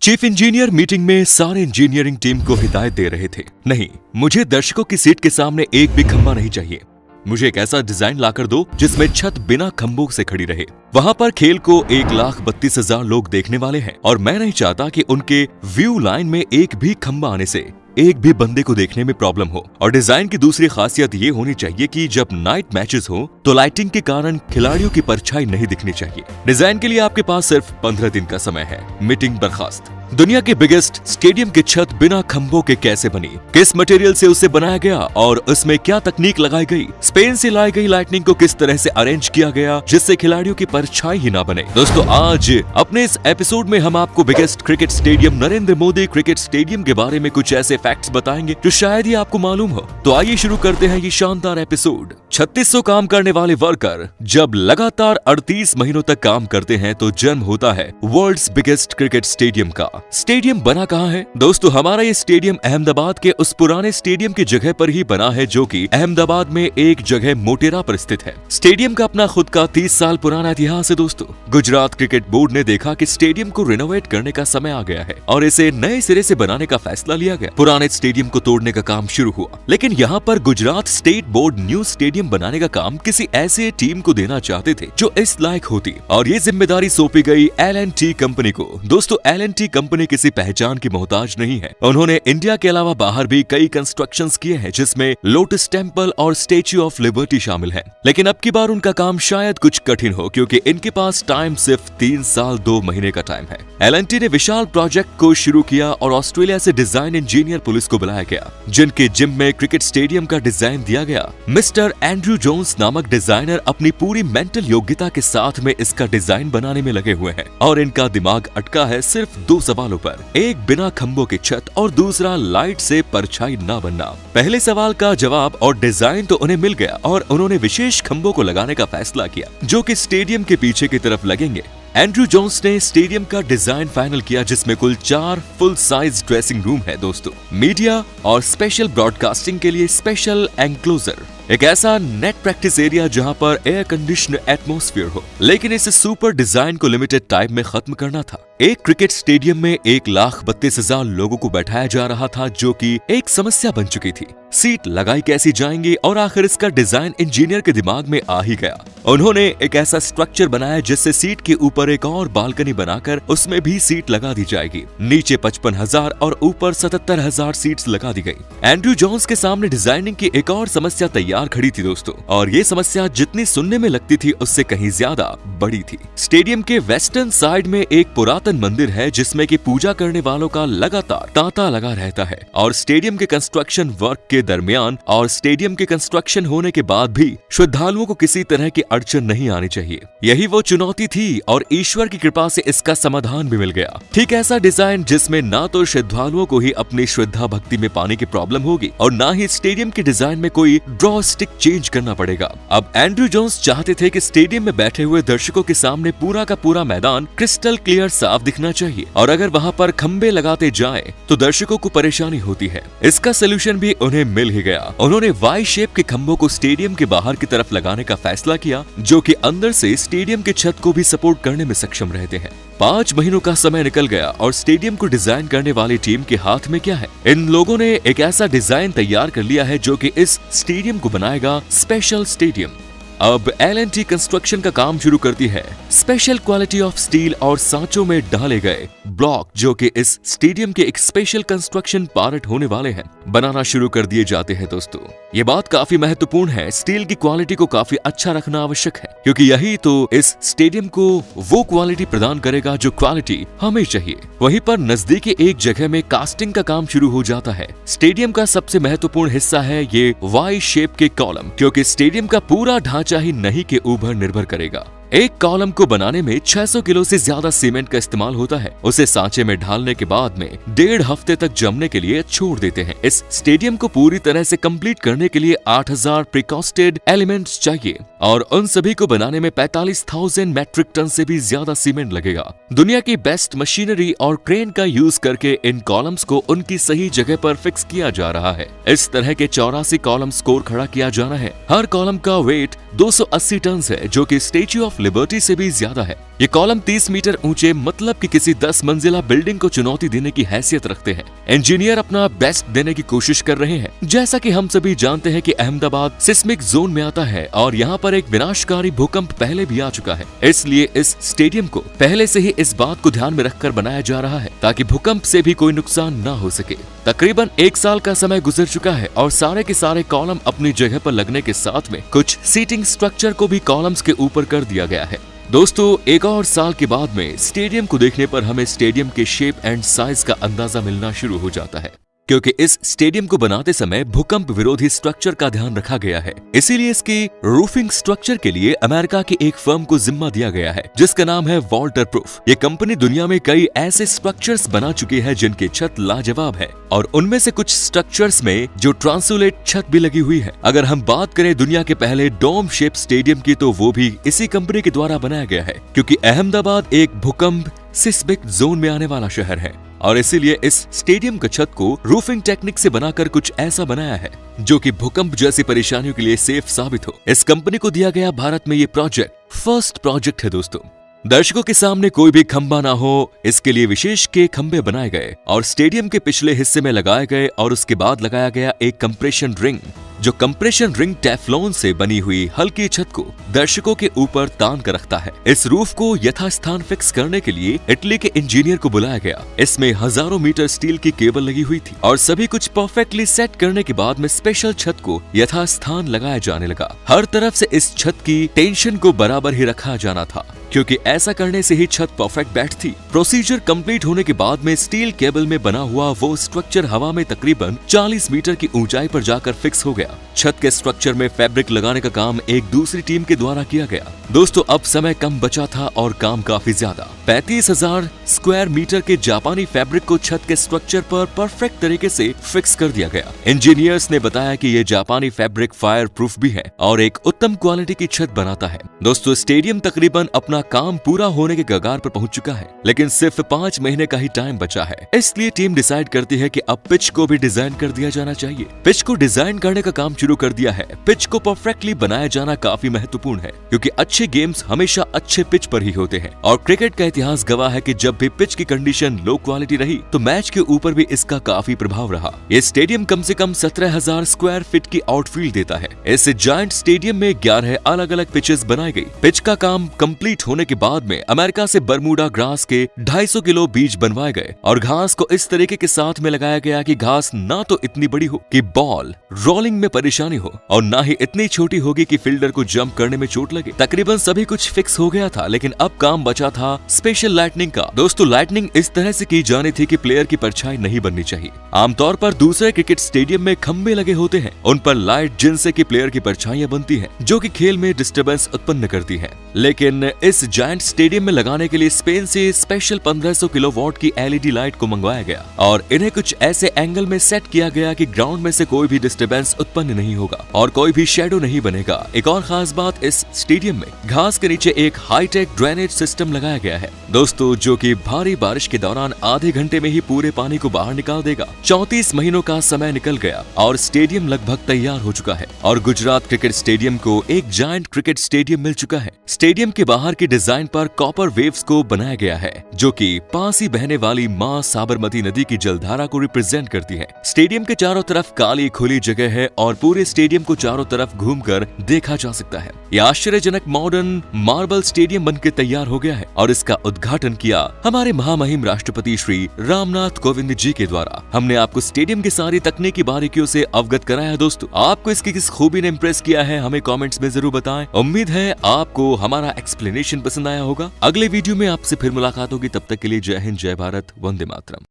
Chief engineer meeting में सारे engineering team को हिदायत दे रहे थे। नहीं, मुझे दर्शकों की सीट के सामने एक भी खंबा नहीं चाहिए। मुझे एक ऐसा डिजाइन लाकर दो जिसमें छत बिना खंभों से खड़ी रहे। वहां पर खेल को 1,32,000 लोग देखने वाले हैं और मैं नहीं चाहता कि उनके व्यू लाइन में एक भी खंबा आने से एक भी बंदे को देखने में प्रॉब्लम हो। और डिजाइन की दूसरी खासियत ये होनी चाहिए कि जब नाइट मैचेस हो तो लाइटिंग के कारण खिलाड़ियों की परछाई नहीं दिखनी चाहिए। डिजाइन के लिए आपके पास सिर्फ 15 दिन का समय है। मीटिंग बर्खास्त। दुनिया के बिगेस्ट स्टेडियम की छत बिना खंभों के कैसे बनी, किस मटेरियल से उसे बनाया गया और उसमें क्या तकनीक लगाई गई, स्पेन से लाई गई लाइटनिंग को किस तरह से अरेंज किया गया जिससे खिलाड़ियों की परछाई ही ना बने। दोस्तों, आज अपने इस एपिसोड में हम आपको biggest cricket stadium Narendra Modi cricket stadium के बारे में कुछ ऐसे फैक्ट्स बताएंगे जो शायद ही आपको मालूम हो। तो आइए शुरू करते हैं ये शानदार एपिसोड। 3600 काम करने वाले वर्कर जब लगातार 38 महीनों तक काम करते हैं तो जन्म होता है वर्ल्ड्स बिगेस्ट क्रिकेट स्टेडियम का। स्टेडियम बना कहाँ है? दोस्तों, हमारा ये स्टेडियम अहमदाबाद के उस पुराने स्टेडियम की जगह पर ही बना है जो कि अहमदाबाद में एक जगह मोटेरा पर स्थित है। स्टेडियम का अपना खुद का 30 साल पुराना इतिहास है। दोस्तों, गुजरात क्रिकेट बोर्ड ने देखा कि स्टेडियम को रिनोवेट करने का समय आ गया है और इसे नए सिरे से बनाने का फैसला लिया गया। पुराने स्टेडियम को तोड़ने का काम शुरू हुआ, लेकिन यहाँ पर Gujarat state board new stadium बनाने का काम किसी ऐसे टीम को देना चाहते थे जो इस लायक होती और ये जिम्मेदारी सौंपी गई L&T कंपनी को। दोस्तों, L&T कंपनी किसी पहचान की मोहताज नहीं है। उन्होंने इंडिया के अलावा बाहर भी कई कंस्ट्रक्शंस किए हैं जिसमें लोटस टेम्पल और स्टेच्यू ऑफ लिबर्टी शामिल है। लेकिन अब की बार उनका काम शायद कुछ कठिन हो क्योंकि इनके पास टाइम सिर्फ 3 साल 2 महीने का टाइम है। L&T ने विशाल प्रोजेक्ट को शुरू किया और ऑस्ट्रेलिया से डिजाइन इंजीनियर पुलिस को बुलाया गया जिनके जिम में क्रिकेट स्टेडियम का डिजाइन दिया गया। मिस्टर एंड्रू जोन्स नामक डिजाइनर अपनी पूरी मेंटल योग्यता के साथ में इसका डिजाइन बनाने में लगे हुए हैं और इनका दिमाग अटका है सिर्फ 2 सवालों पर, एक बिना खंभों की छत और दूसरा लाइट से परछाई ना बनना। पहले सवाल का जवाब और डिजाइन तो उन्हें मिल गया और उन्होंने विशेष खंभों को लगाने का फैसला किया जो कि स्टेडियम के पीछे की तरफ लगेंगे। एंड्रू जोन्स ने स्टेडियम का डिजाइन फाइनल किया जिसमें कुल 4 फुल साइज ड्रेसिंग रूम है। दोस्तों, मीडिया और स्पेशल ब्रॉडकास्टिंग के लिए स्पेशल एंक्लोजर, एक ऐसा नेट प्रैक्टिस एरिया जहां पर एयर कंडीशन एटमॉस्फेयर हो। लेकिन इस सुपर डिजाइन को लिमिटेड टाइम में खत्म करना था। एक क्रिकेट स्टेडियम में 1,32,000 लोगों को बैठाया जा रहा था जो कि एक समस्या बन चुकी थी। सीट लगाई कैसी जाएंगी और आखिर इसका डिजाइन इंजीनियर के दिमाग में आ ही गया। उन्होंने एक ऐसा स्ट्रक्चर बनाया जिससे सीट के ऊपर एक और बालकनी बनाकर उसमें भी सीट लगा दी जाएगी। नीचे 55,000 और ऊपर 77,000 सीट्स लगा दी गई। एंड्रू जोन्स के सामने डिजाइनिंग की एक और समस्या तैयार खड़ी थी दोस्तों, और ये समस्या जितनी सुनने में लगती थी उससे कहीं ज्यादा बड़ी थी। स्टेडियम के वेस्टर्न साइड में एक पुरातन मंदिर है जिसमें कि पूजा करने वालों का लगातार तांता लगा रहता है और स्टेडियम के कंस्ट्रक्शन वर्क के दरमियान और स्टेडियम के कंस्ट्रक्शन होने के बाद भी श्रद्धालुओं को किसी तरह की अड़चन नहीं आनी चाहिए। यही वो चुनौती थी और ईश्वर की कृपा से इसका समाधान भी मिल गया। ठीक ऐसा डिजाइन जिसमें ना तो श्रद्धालुओं को ही अपनी श्रद्धा भक्ति में पाने की प्रॉब्लम होगी और ना ही स्टेडियम के डिजाइन में कोई ड्रॉ स्टिक चेंज करना पड़ेगा। अब एंड्रू जोन्स चाहते थे कि स्टेडियम में बैठे हुए दर्शकों के सामने पूरा का पूरा मैदान क्रिस्टल क्लियर साफ दिखना चाहिए और अगर वहां पर खंबे लगाते जाए तो दर्शकों को परेशानी होती है। इसका सोल्यूशन भी उन्हें मिल ही गया। उन्होंने वाई शेप के खंभों को स्टेडियम के बाहर की तरफ लगाने का फैसला किया जो कि अंदर से स्टेडियम की छत को भी सपोर्ट करने में सक्षम रहते हैं। 5 महीनों का समय निकल गया और स्टेडियम को डिजाइन करने वाली टीम के हाथ में क्या है? इन लोगों ने एक ऐसा डिजाइन तैयार कर लिया है जो कि इस स्टेडियम को बनाएगा स्पेशल स्टेडियम। अब L&T कंस्ट्रक्शन का काम शुरू करती है। स्पेशल क्वालिटी ऑफ स्टील और सांचों में डाले गए ब्लॉक जो कि इस स्टेडियम के एक स्पेशल कंस्ट्रक्शन पार्ट होने वाले हैं बनाना शुरू कर दिए जाते हैं। दोस्तों, ये बात काफी महत्वपूर्ण है। स्टील की क्वालिटी को काफी अच्छा रखना आवश्यक है क्योंकि यही तो इस स्टेडियम को वो क्वालिटी प्रदान करेगा जो क्वालिटी हमें चाहिए। वहीं पर नजदीकी एक जगह में कास्टिंग का काम शुरू हो जाता है। स्टेडियम का सबसे महत्वपूर्ण हिस्सा है ये वाई शेप के कॉलम क्योंकि स्टेडियम का पूरा ढांचा ही नहीं के ऊपर निर्भर करेगा। एक कॉलम को बनाने में 600 किलो से ज्यादा सीमेंट का इस्तेमाल होता है। उसे सांचे में ढालने के बाद में 1.5 हफ्ते तक जमने के लिए छोड़ देते हैं। इस स्टेडियम को पूरी तरह से कंप्लीट करने के लिए 8,000 प्रीकॉस्टेड एलिमेंट्स चाहिए और उन सभी को बनाने में 45,000 मैट्रिक टन से भी ज्यादा सीमेंट लगेगा। दुनिया की बेस्ट मशीनरी और क्रेन का यूज करके इन कॉलम्स को उनकी सही जगह पर फिक्स किया जा रहा है। इस तरह के 84 कॉलम स्कोर खड़ा किया जाना है। हर कॉलम का वेट 280 टन है जो कि स्टेच्यू ऑफ लिबर्टी से भी ज्यादा है। ये कॉलम 30 मीटर ऊंचे मतलब कि किसी 10 मंजिला बिल्डिंग को चुनौती देने की हैसियत रखते हैं। इंजीनियर अपना बेस्ट देने की कोशिश कर रहे हैं। जैसा कि हम सभी जानते हैं कि अहमदाबाद सिस्मिक जोन में आता है और यहाँ पर एक विनाशकारी भूकंप पहले भी आ चुका है। इसलिए इस स्टेडियम को पहले से ही इस बात को ध्यान में रखकर बनाया जा रहा है ताकि भूकंप से भी कोई नुकसान न हो सके। तकरीबन 1 साल का समय गुजर चुका है और सारे के सारे कॉलम अपनी जगह पर लगने के साथ में कुछ सीटिंग स्ट्रक्चर को भी कॉलम्स के ऊपर कर दिया गया है। दोस्तों, एक और साल के बाद में स्टेडियम को देखने पर हमें स्टेडियम के शेप एंड साइज का अंदाजा मिलना शुरू हो जाता है, क्योंकि इस स्टेडियम को बनाते समय भूकंप विरोधी स्ट्रक्चर का ध्यान रखा गया है। इसीलिए इसकी रूफिंग स्ट्रक्चर के लिए अमेरिका की एक फर्म को जिम्मा दिया गया है जिसका नाम है वाटरप्रूफ। ये कंपनी दुनिया में कई ऐसे स्ट्रक्चर्स बना चुकी है जिनकी छत लाजवाब है और उनमें से कुछ स्ट्रक्चर्स में जो ट्रांसुलेट छत भी लगी हुई है। अगर हम बात करें दुनिया के पहले डोम शेप स्टेडियम की, तो वो भी इसी कंपनी के द्वारा बनाया गया है, क्योंकि अहमदाबाद एक भूकंप सिस्मिक जोन में आने वाला शहर है और इसीलिए इस स्टेडियम का छत को रूफिंग टेक्निक से बनाकर कुछ ऐसा बनाया है जो कि भूकंप जैसी परेशानियों के लिए सेफ साबित हो। इस कंपनी को दिया गया भारत में ये प्रोजेक्ट फर्स्ट प्रोजेक्ट है। दोस्तों, दर्शकों के सामने कोई भी खंबा ना हो, इसके लिए विशेष के खंबे बनाए गए और स्टेडियम के पिछले हिस्से में लगाए गए और उसके बाद लगाया गया एक कंप्रेशन रिंग, जो कंप्रेशन रिंग टेफ्लॉन से बनी हुई हल्की छत को दर्शकों के ऊपर तान कर रखता है। इस रूफ को यथास्थान फिक्स करने के लिए इटली के इंजीनियर को बुलाया गया। इसमें हजारों मीटर स्टील की केबल लगी हुई थी और सभी कुछ परफेक्टली सेट करने के बाद में स्पेशल छत को यथास्थान लगाया जाने लगा। हर तरफ से इस छत की टेंशन को बराबर ही रखा जाना था, क्योंकि ऐसा करने से ही छत परफेक्ट बैठती। प्रोसीजर कंप्लीट होने के बाद में स्टील केबल में बना हुआ वो स्ट्रक्चर हवा में तकरीबन 40 मीटर की ऊंचाई पर जाकर फिक्स हो गया। छत के स्ट्रक्चर में फैब्रिक लगाने का काम एक दूसरी टीम के द्वारा किया गया। दोस्तों, अब समय कम बचा था और काम काफी ज्यादा। 35,000 स्क्वायर मीटर के जापानी फैब्रिक को छत के स्ट्रक्चर पर परफेक्ट तरीके से फिक्स कर दिया गया। इंजीनियर्स ने बताया कि ये जापानी फैब्रिक फायर प्रूफ भी है और एक उत्तम क्वालिटी की छत बनाता है। दोस्तों, स्टेडियम तकरीबन अपना काम पूरा होने के कगार पर पहुंच चुका है, लेकिन सिर्फ 5 महीने का ही टाइम बचा है। इसलिए टीम डिसाइड करती है कि अब पिच को भी डिजाइन कर दिया जाना चाहिए। पिच को डिजाइन करने का काम शुरू कर दिया है। पिच को परफेक्टली बनाया जाना काफी महत्वपूर्ण है, क्योंकि अच्छे गेम्स हमेशा अच्छे पिच पर ही होते हैं और क्रिकेट का इतिहास गवाह है कि जब भी पिच की कंडीशन लो क्वालिटी रही तो मैच के ऊपर भी इसका काफी प्रभाव रहा। ये स्टेडियम कम से कम 17,000 स्क्वायर फीट की आउटफील्ड देता है। इस जायंट स्टेडियम में 11 अलग अलग पिचेस बनाई गई। पिच का काम कंप्लीट होने के बाद में अमेरिका से बरमूडा ग्रास के 250 किलो बीज बनवाए गए और घास को इस तरीके के साथ में लगाया गया कि घास ना तो इतनी बड़ी हो कि बॉल रोलिंग में परेशानी हो और ना ही इतनी छोटी होगी कि फील्डर को जंप करने में चोट लगे। तकरीबन सभी कुछ फिक्स हो गया था, लेकिन अब काम बचा था स्पेशल लाइटनिंग का। दोस्तों, लाइटनिंग इस तरह से की जानी थी कि प्लेयर की परछाई नहीं बननी चाहिए। आमतौर पर दूसरे क्रिकेट स्टेडियम में खंबे लगे होते हैं, उन पर लाइट जिनसे कि प्लेयर की परछाइयां बनती हैं, जो कि खेल में डिस्टर्बेंस उत्पन्न करती है। लेकिन इस जायंट स्टेडियम में लगाने के लिए स्पेन से स्पेशल 1500 किलोवाट की LED लाइट को मंगवाया गया और इन्हें कुछ ऐसे एंगल में सेट किया गया कि ग्राउंड में से कोई भी डिस्टर्बेंस उत्पन्न नहीं होगा और कोई भी शेडो नहीं बनेगा। एक और खास बात, इस स्टेडियम में घास के नीचे एक हाईटेक ड्रेनेज सिस्टम लगाया गया है दोस्तों, जो कि भारी बारिश के दौरान आधे घंटे में ही पूरे पानी को बाहर निकाल देगा। 34 महीनों का समय निकल गया और स्टेडियम लगभग तैयार हो चुका है और गुजरात क्रिकेट स्टेडियम को एक जायंट क्रिकेट स्टेडियम मिल चुका है। स्टेडियम के बाहर की डिजाइन पर कॉपर वेव्स को बनाया गया है, जो कि पास ही बहने वाली मां साबरमती नदी की जलधारा को रिप्रेजेंट करती है। स्टेडियम के चारों तरफ काली खुली जगह है और पूरे स्टेडियम को चारों तरफ घूमकर देखा जा सकता है। यह आश्चर्यजनक मॉडर्न मार्बल स्टेडियम बनकर तैयार हो गया है और इसका उद्घाटन किया हमारे महामहिम राष्ट्रपति श्री रामनाथ कोविंद जी के द्वारा। हमने आपको स्टेडियम की सारी तकनीकी बारीकियों से अवगत कराया। दोस्तों, आपको इसकी किस खूबी ने इम्प्रेस किया है हमें कमेंट्स में जरूर बताएं। उम्मीद है आपको हमारा एक्सप्लेनेशन पसंद आया होगा। अगले वीडियो में आपसे फिर मुलाकात होगी, तब तक के लिए जय हिंद, जय भारत, वंदे मातरम।